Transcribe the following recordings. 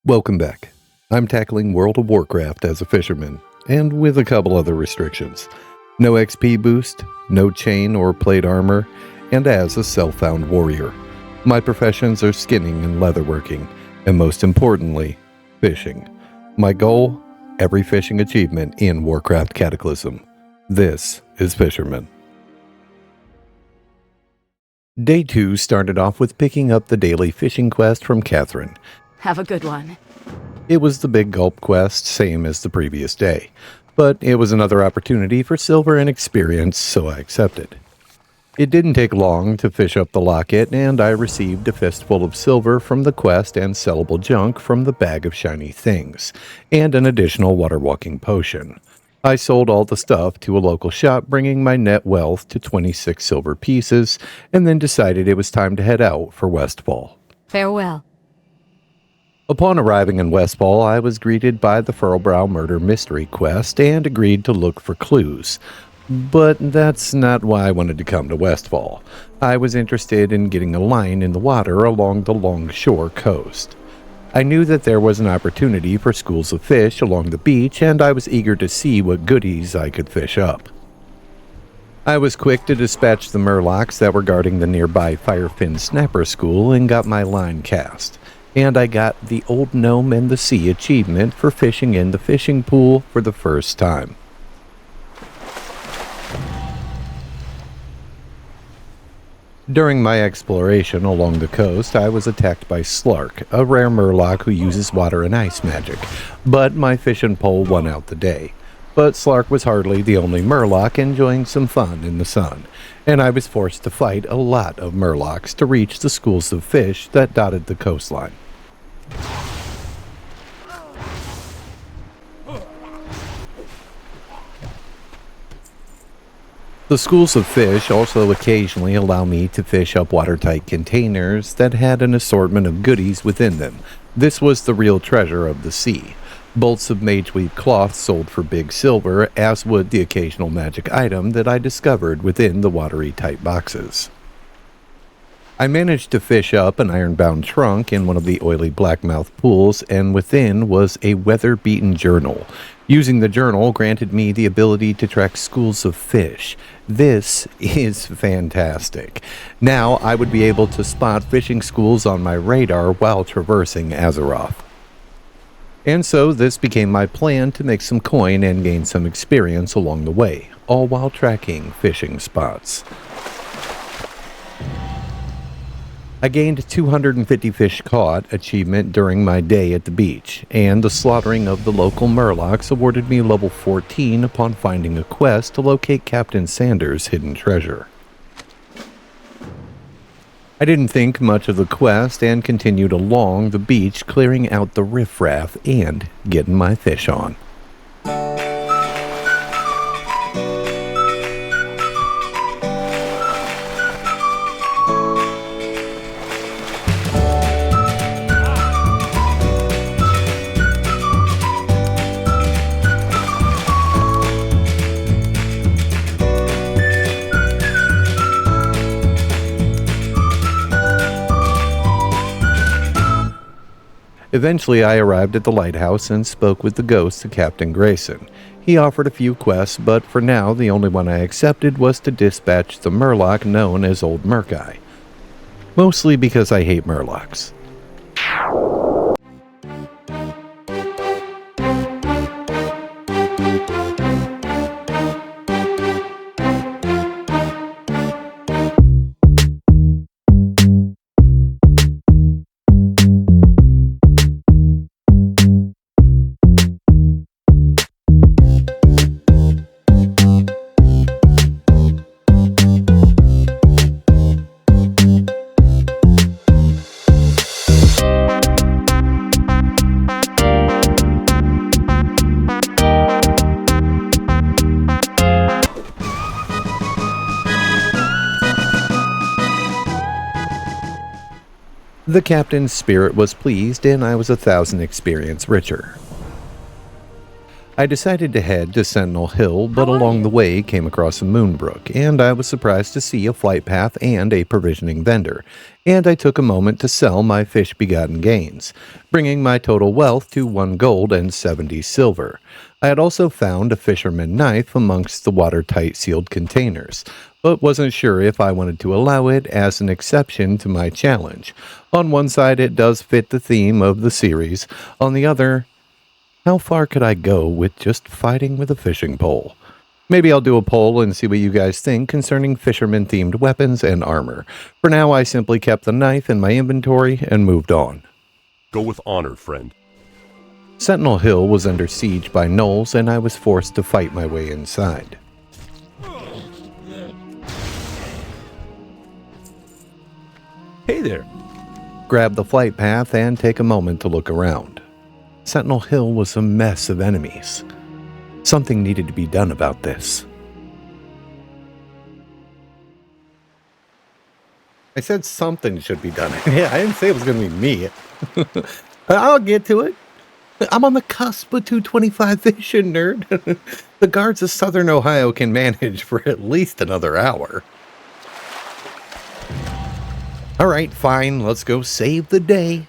Welcome back. I'm tackling World of Warcraft as a fisherman, and with a couple other restrictions. No XP boost, no chain or plate armor, and as a self-found warrior. My professions are skinning and leatherworking, and most importantly, fishing. My goal? Every fishing achievement in Warcraft Cataclysm. This is Fisherman. Day 2 started off with picking up the daily fishing quest from Catherine. Have a good one. It was the big gulp quest, same as the previous day. But it was another opportunity for silver and experience, so I accepted. It didn't take long to fish up the locket, and I received a fistful of silver from the quest and sellable junk from the bag of shiny things, and an additional water-walking potion. I sold all the stuff to a local shop, bringing my net wealth to 26 silver pieces, and then decided it was time to head out for Westfall. Farewell. Upon arriving in Westfall, I was greeted by the Furlbrow Murder Mystery Quest and agreed to look for clues. But that's not why I wanted to come to Westfall. I was interested in getting a line in the water along the longshore coast. I knew that there was an opportunity for schools of fish along the beach, and I was eager to see what goodies I could fish up. I was quick to dispatch the murlocs that were guarding the nearby Firefin Snapper School and got my line cast. And I got the Old Gnome and the Sea achievement for fishing in the fishing pool for the first time. During my exploration along the coast, I was attacked by Slark, a rare murloc who uses water and ice magic, but my fishing pole won out the day. But Slark was hardly the only murloc enjoying some fun in the sun, and I was forced to fight a lot of murlocs to reach the schools of fish that dotted the coastline. The schools of fish also occasionally allow me to fish up watertight containers that had an assortment of goodies within them. This was the real treasure of the sea. Bolts of mageweave cloth sold for big silver, as would the occasional magic item that I discovered within the watery tight boxes. I managed to fish up an iron-bound trunk in one of the oily blackmouth pools, and within was a weather-beaten journal. Using the journal granted me the ability to track schools of fish. This is fantastic. Now I would be able to spot fishing schools on my radar while traversing Azeroth. And so this became my plan to make some coin and gain some experience along the way, all while tracking fishing spots. I gained 250 fish caught achievement during my day at the beach, and the slaughtering of the local murlocs awarded me level 14 upon finding a quest to locate Captain Sanders' hidden treasure. I didn't think much of the quest and continued along the beach, clearing out the riffraff and getting my fish on. Eventually, I arrived at the lighthouse and spoke with the ghost of Captain Grayson. He offered a few quests, but for now, the only one I accepted was to dispatch the murloc known as Old Murkeye. Mostly because I hate murlocs. The captain's spirit was pleased, and I was 1,000 experience richer. I decided to head to Sentinel Hill, but along the way came across a Moonbrook, and I was surprised to see a flight path and a provisioning vendor, and I took a moment to sell my fish-begotten gains, bringing my total wealth to 1 gold and 70 silver. I had also found a fisherman knife amongst the watertight sealed containers, but wasn't sure if I wanted to allow it as an exception to my challenge. On one side, it does fit the theme of the series. On the other, how far could I go with just fighting with a fishing pole? Maybe I'll do a poll and see what you guys think concerning fisherman-themed weapons and armor. For now, I simply kept the knife in my inventory and moved on. Go with honor, friend. Sentinel Hill was under siege by gnolls, and I was forced to fight my way inside. Hey there. Grab the flight path and take a moment to look around. Sentinel Hill was a mess of enemies. Something needed to be done about this. I said something should be done. Yeah, I didn't say it was going to be me. I'll get to it. I'm on the cusp of 225 vision, nerd. The guards of Southern Ohio can manage for at least another hour. All right, fine. Let's go save the day.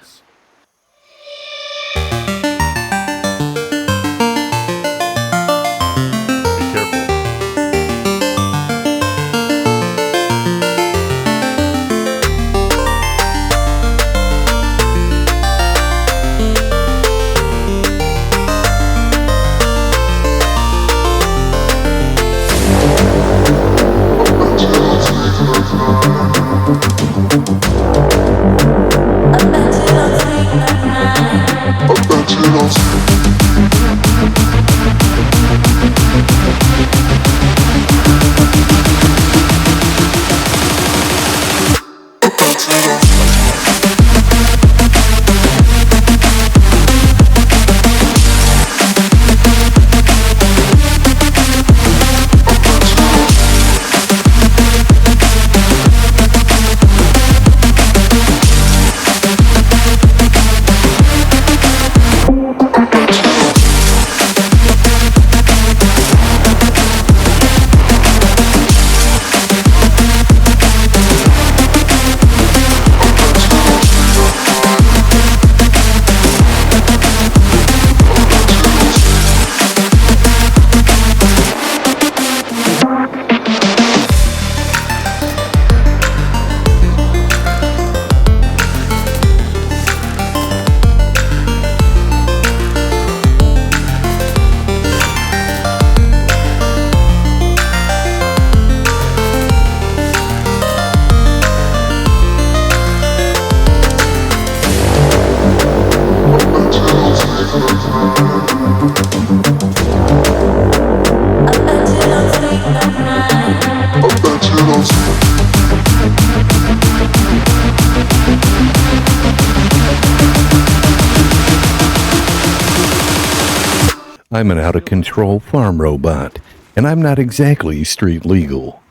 I'm an out-of-control farm robot, and I'm not exactly street legal.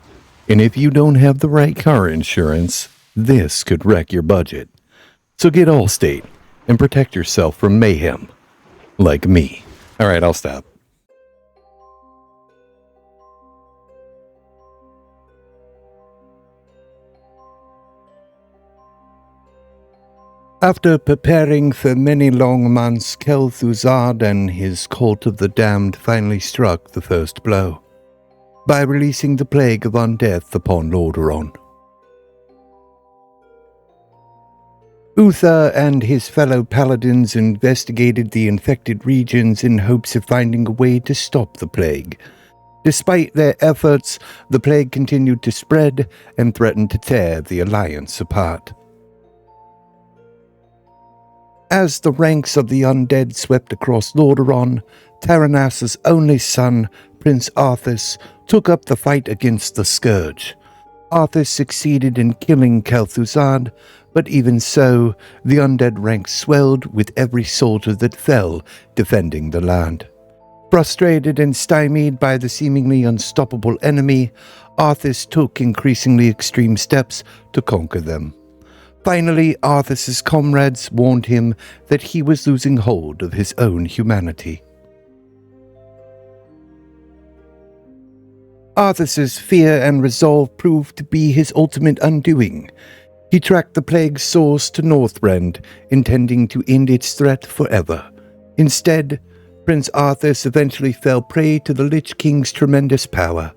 And if you don't have the right car insurance, this could wreck your budget. So get Allstate and protect yourself from mayhem. Like me. Alright, I'll stop. After preparing for many long months, Kel'Thuzad and his cult of the damned finally struck the first blow by releasing the plague of undeath upon Lordaeron. Uther and his fellow paladins investigated the infected regions in hopes of finding a way to stop the plague. Despite their efforts, the plague continued to spread and threatened to tear the Alliance apart. As the ranks of the undead swept across Lordaeron, Taranas's only son, Prince Arthas, took up the fight against the Scourge. Arthas succeeded in killing Kel'Thuzad, but even so, the undead ranks swelled with every soldier that fell defending the land. Frustrated and stymied by the seemingly unstoppable enemy, Arthas took increasingly extreme steps to conquer them. Finally, Arthas's comrades warned him that he was losing hold of his own humanity. Arthas's fear and resolve proved to be his ultimate undoing. He tracked the plague's source to Northrend, intending to end its threat forever. Instead, Prince Arthas eventually fell prey to the Lich King's tremendous power.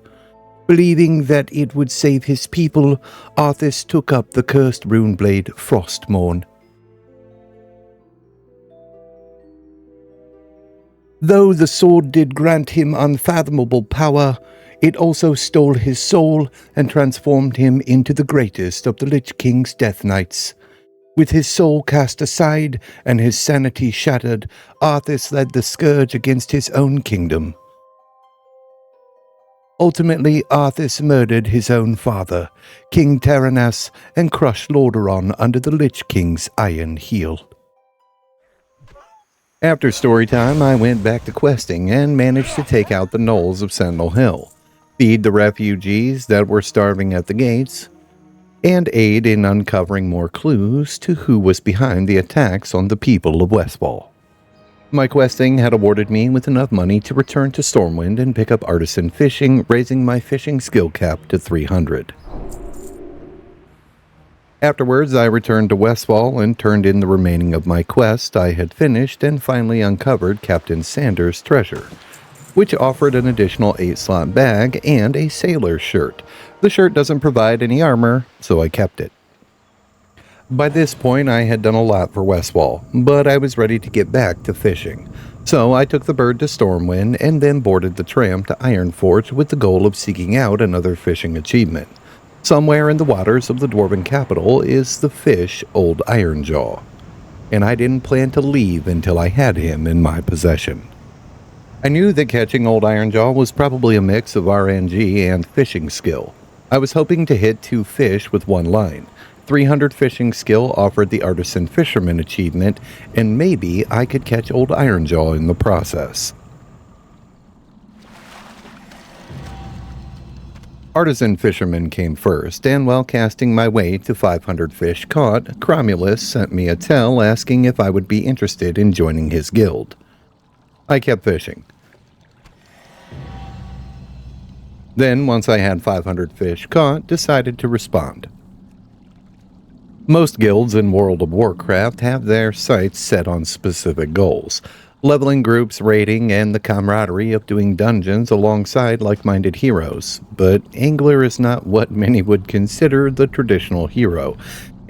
Believing that it would save his people, Arthas took up the cursed runeblade Frostmourne. Though the sword did grant him unfathomable power, it also stole his soul and transformed him into the greatest of the Lich King's Death Knights. With his soul cast aside and his sanity shattered, Arthas led the scourge against his own kingdom. Ultimately, Arthas murdered his own father, King Taranas, and crushed Lordaeron under the Lich King's iron heel. After story time, I went back to questing and managed to take out the gnolls of Sentinel Hill, feed the refugees that were starving at the gates, and aid in uncovering more clues to who was behind the attacks on the people of Westfall. My questing had awarded me with enough money to return to Stormwind and pick up artisan fishing, raising my fishing skill cap to 300. Afterwards, I returned to Westfall and turned in the remaining of my quest I had finished and finally uncovered Captain Sanders' treasure, which offered an additional 8-slot bag and a sailor's shirt. The shirt doesn't provide any armor, so I kept it. By this point, I had done a lot for Westfall, but I was ready to get back to fishing. So I took the bird to Stormwind and then boarded the tram to Ironforge with the goal of seeking out another fishing achievement. Somewhere in the waters of the dwarven capital is the fish Old Ironjaw, and I didn't plan to leave until I had him in my possession. I knew that catching Old Ironjaw was probably a mix of RNG and fishing skill. I was hoping to hit 2 fish with 1 line. 300 fishing skill offered the Artisan Fisherman achievement, and maybe I could catch Old Ironjaw in the process. Artisan Fisherman came first, and while casting my way to 500 fish caught, Cromulus sent me a tell asking if I would be interested in joining his guild. I kept fishing. Then, once I had 500 fish caught, decided to respond. Most guilds in World of Warcraft have their sights set on specific goals. Leveling groups, raiding, and the camaraderie of doing dungeons alongside like-minded heroes. But Angler is not what many would consider the traditional hero,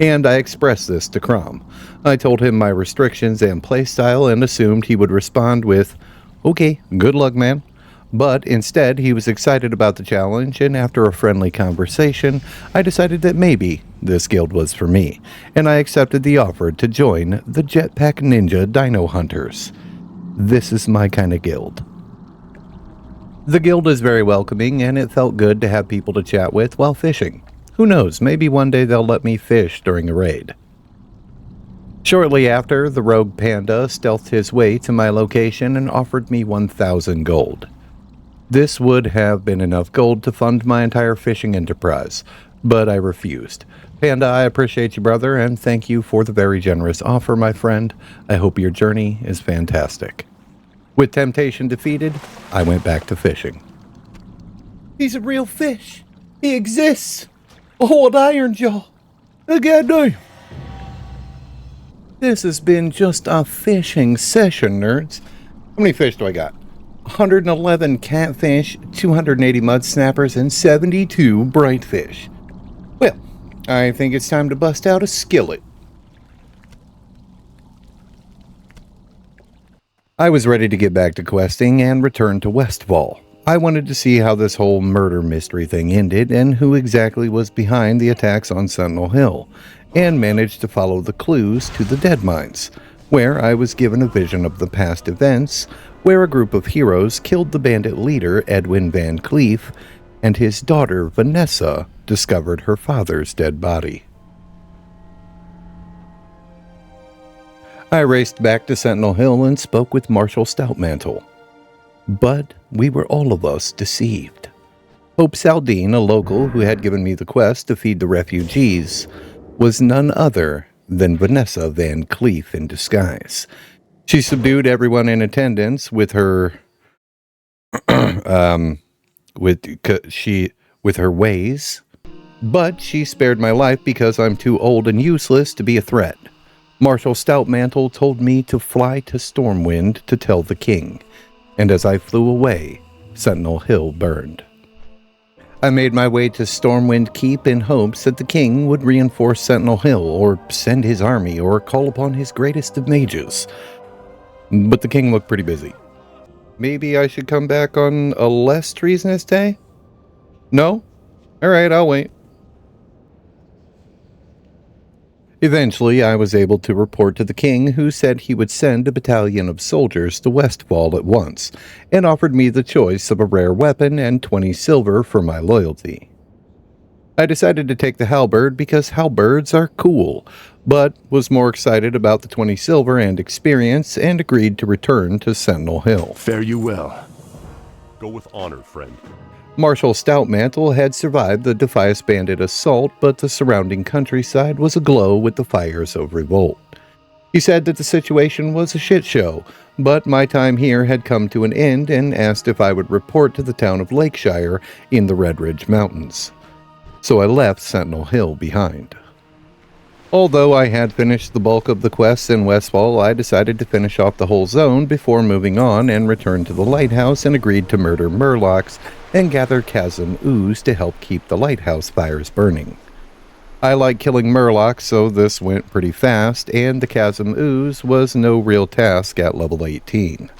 and I expressed this to Crom. I told him my restrictions and playstyle and assumed he would respond with, "Okay, good luck, man." But instead, he was excited about the challenge, and after a friendly conversation, I decided that maybe this guild was for me, and I accepted the offer to join the Jetpack Ninja Dino Hunters. This is my kind of guild. The guild is very welcoming, and it felt good to have people to chat with while fishing. Who knows, maybe one day they'll let me fish during a raid. Shortly after, the rogue panda stealthed his way to my location and offered me 1,000 gold. This would have been enough gold to fund my entire fishing enterprise, but I refused. Panda, I appreciate you, brother, and thank you for the very generous offer, my friend. I hope your journey is fantastic. With temptation defeated, I went back to fishing. He's a real fish. He exists. Old Ironjaw. Goddamn. This has been just a fishing session, nerds. How many fish do I got? 111 catfish, 280 mud snappers, and 72 bright fish. Well, I think it's time to bust out a skillet. I was ready to get back to questing and return to Westfall. I wanted to see how this whole murder mystery thing ended and who exactly was behind the attacks on Sentinel Hill, and managed to follow the clues to the Dead Mines, where I was given a vision of the past events where a group of heroes killed the bandit leader Edwin Van Cleef, and his daughter Vanessa discovered her father's dead body. I raced back to Sentinel Hill and spoke with Marshal Stoutmantle. But we were all of us deceived. Hope Saldine, a local who had given me the quest to feed the refugees, was none other than Vanessa Van Cleef in disguise. She subdued everyone in attendance with her with her ways, but she spared my life because I'm too old and useless to be a threat. Marshal Stoutmantle told me to fly to Stormwind to tell the king, and as I flew away, Sentinel Hill burned. I made my way to Stormwind Keep in hopes that the king would reinforce Sentinel Hill, or send his army, or call upon his greatest of mages. But the king looked pretty busy. Maybe I should come back on a less treasonous day? No? Alright, I'll wait. Eventually, I was able to report to the king, who said he would send a battalion of soldiers to Westfall at once, and offered me the choice of a rare weapon and 20 silver for my loyalty. I decided to take the halberd because halberds are cool, but was more excited about the 20 silver and experience, and agreed to return to Sentinel Hill. Fare you well. Go with honor, friend. Marshal Stoutmantle had survived the Defias Bandit assault, but the surrounding countryside was aglow with the fires of revolt. He said that the situation was a shit show, but my time here had come to an end, and asked if I would report to the town of Lakeshire in the Red Ridge Mountains. So I left Sentinel Hill behind. Although I had finished the bulk of the quests in Westfall, I decided to finish off the whole zone before moving on, and returned to the lighthouse and agreed to murder murlocs and gather chasm ooze to help keep the lighthouse fires burning. I like killing murlocs, so this went pretty fast, and the chasm ooze was no real task at level 18.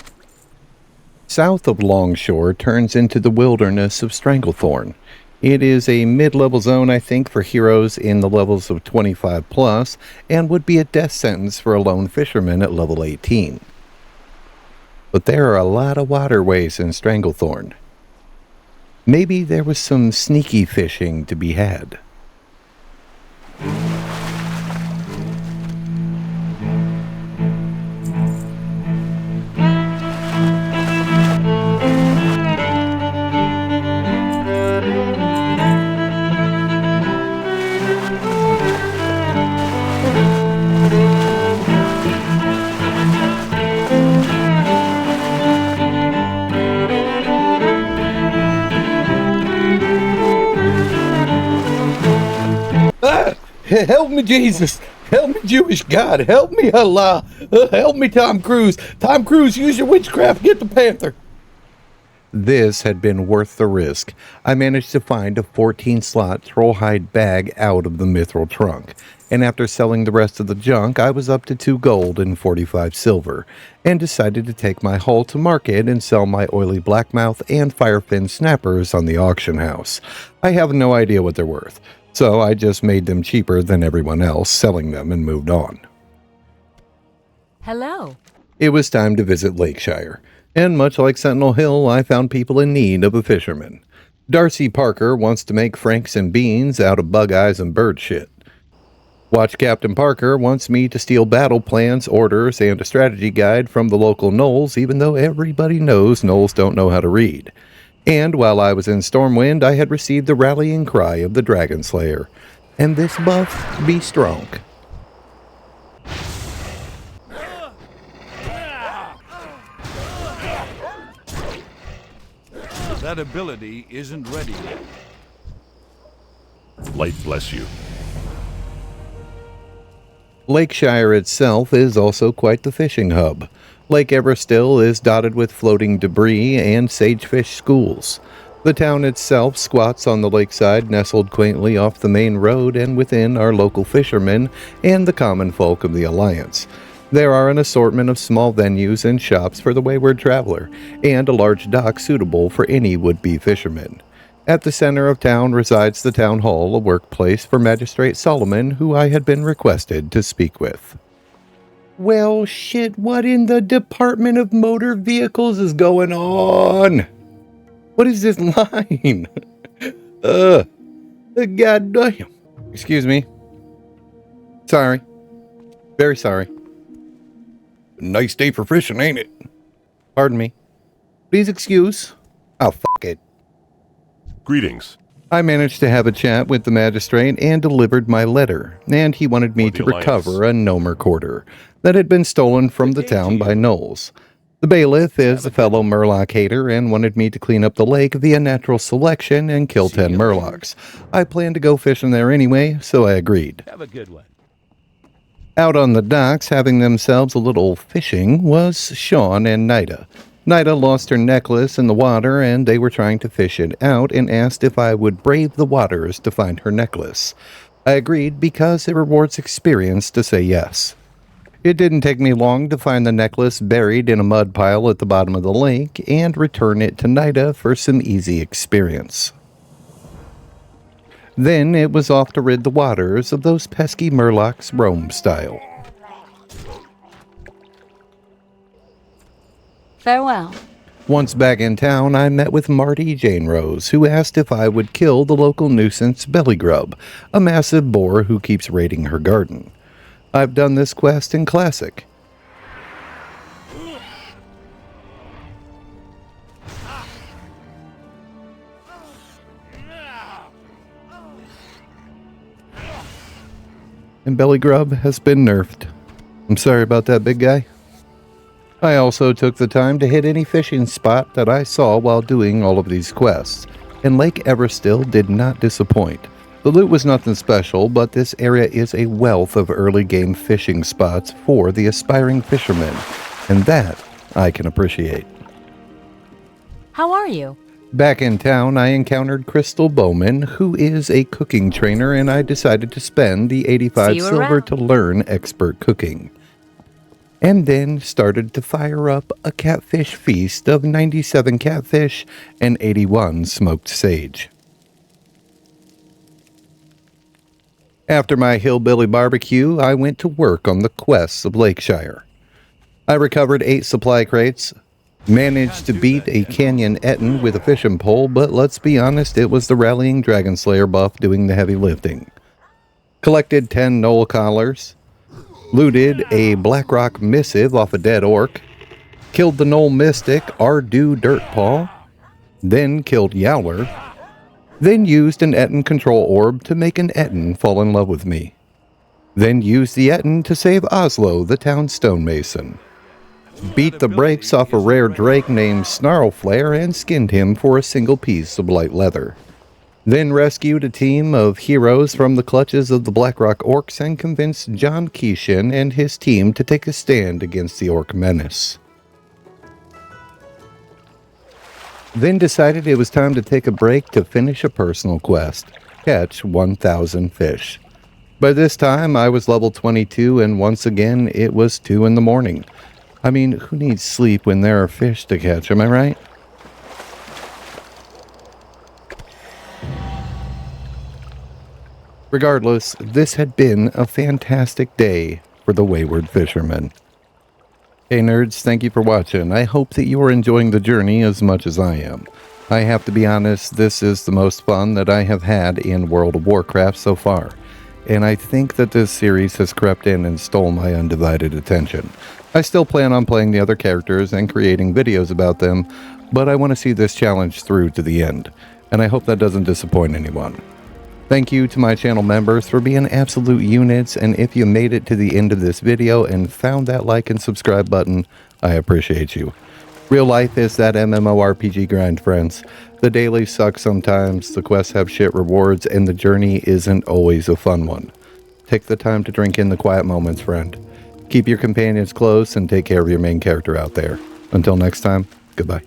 South of Longshore turns into the wilderness of Stranglethorn. It is a mid-level zone, I think, for heroes in the levels of 25 plus, and would be a death sentence for a lone fisherman at level 18. But there are a lot of waterways in Stranglethorn. Maybe there was some sneaky fishing to be had. Help me, Jesus! Help me, Jewish God! Help me, Allah! Help me, Tom Cruise! Tom Cruise, use your witchcraft! Get the panther! This had been worth the risk. I managed to find a 14-slot trollhide bag out of the mithril trunk, and after selling the rest of the junk, I was up to 2 gold and 45 silver, and decided to take my haul to market and sell my oily blackmouth and firefin snappers on the auction house. I have no idea what they're worth, so I just made them cheaper than everyone else, selling them, and moved on. Hello. It was time to visit Lakeshire, and much like Sentinel Hill, I found people in need of a fisherman. Darcy Parker wants to make franks and beans out of bug eyes and bird shit. Watch Captain Parker wants me to steal battle plans, orders, and a strategy guide from the local gnolls, even though everybody knows gnolls don't know how to read. And while I was in Stormwind, I had received the rallying cry of the Dragon Slayer. And this buff be strong. That ability isn't ready yet. Light bless you. Lakeshire itself is also quite the fishing hub. Lake Everstill is dotted with floating debris and sagefish schools. The town itself squats on the lakeside, nestled quaintly off the main road, and within are local fishermen and the common folk of the Alliance. There are an assortment of small venues and shops for the wayward traveler, and a large dock suitable for any would-be fisherman. At the center of town resides the town hall, a workplace for Magistrate Solomon, who I had been requested to speak with. Well, shit, what in the Department of Motor Vehicles is going on? What is this line? God damn. Excuse me. Sorry. Very sorry. Nice day for fishing, ain't it? Pardon me. Please excuse. Oh, fuck it. Greetings. I managed to have a chat with the magistrate and delivered my letter, and he wanted me to recover a gnomer quarter that had been stolen from the town by gnolls. The bailiff is a fellow Murloc hater and wanted me to clean up the lake via natural selection and kill 10 Murlocs. I planned to go fishing there anyway, so I agreed. Have a good one. Out on the docks, having themselves a little fishing, was Sean and Nida. Nida lost her necklace in the water, and they were trying to fish it out and asked if I would brave the waters to find her necklace. I agreed because it rewards experience to say yes. It didn't take me long to find the necklace buried in a mud pile at the bottom of the lake and return it to Nida for some easy experience. Then it was off to rid the waters of those pesky Murlocs Rome style. Farewell. Once back in town, I met with Marty Jane Rose, who asked if I would kill the local nuisance Bellygrub, a massive boar who keeps raiding her garden. I've done this quest in Classic. And Bellygrub has been nerfed. I'm sorry about that, big guy. I also took the time to hit any fishing spot that I saw while doing all of these quests, and Lake Everstill did not disappoint. The loot was nothing special, but this area is a wealth of early game fishing spots for the aspiring fishermen, and that I can appreciate. How are you? Back in town, I encountered Crystal Bowman, who is a cooking trainer, and I decided to spend the 85 silver around. to learn expert cooking. And then started to fire up a catfish feast of 97 catfish and 81 smoked sage. After my hillbilly barbecue, I went to work on the quests of Lakeshire. I recovered 8 supply crates, managed to beat a canyon Etten with a fishing pole, but let's be honest, it was the rallying Dragon Slayer buff doing the heavy lifting. Collected 10 knoll collars, looted a Blackrock missive off a dead orc, killed the knoll mystic Ardu Dirtpaw, then killed Yowler, then used an Etten control orb to make an Etten fall in love with me. Then used the Etten to save Oslo, the town stonemason. Beat the brakes off a rare drake named Snarlflare and skinned him for a single piece of light leather. Then rescued a team of heroes from the clutches of the Blackrock orcs and convinced John Keishan and his team to take a stand against the orc menace. Then decided it was time to take a break to finish a personal quest, catch 1,000 fish. By this time I was level 22 and once again it was 2 in the morning. I mean, who needs sleep when there are fish to catch, am I right? Regardless, this had been a fantastic day for the wayward fishermen. Hey nerds, thank you for watching. I hope that you are enjoying the journey as much as I am. I have to be honest, this is the most fun that I have had in World of Warcraft so far. And I think that this series has crept in and stole my undivided attention. I still plan on playing the other characters and creating videos about them, but I want to see this challenge through to the end, and I hope that doesn't disappoint anyone. Thank you to my channel members for being absolute units, and if you made it to the end of this video and found that like and subscribe button, I appreciate you. Real life is that MMORPG grind, friends. The dailies suck sometimes, the quests have shit rewards, and the journey isn't always a fun one. Take the time to drink in the quiet moments, friend. Keep your companions close and take care of your main character out there. Until next time, goodbye.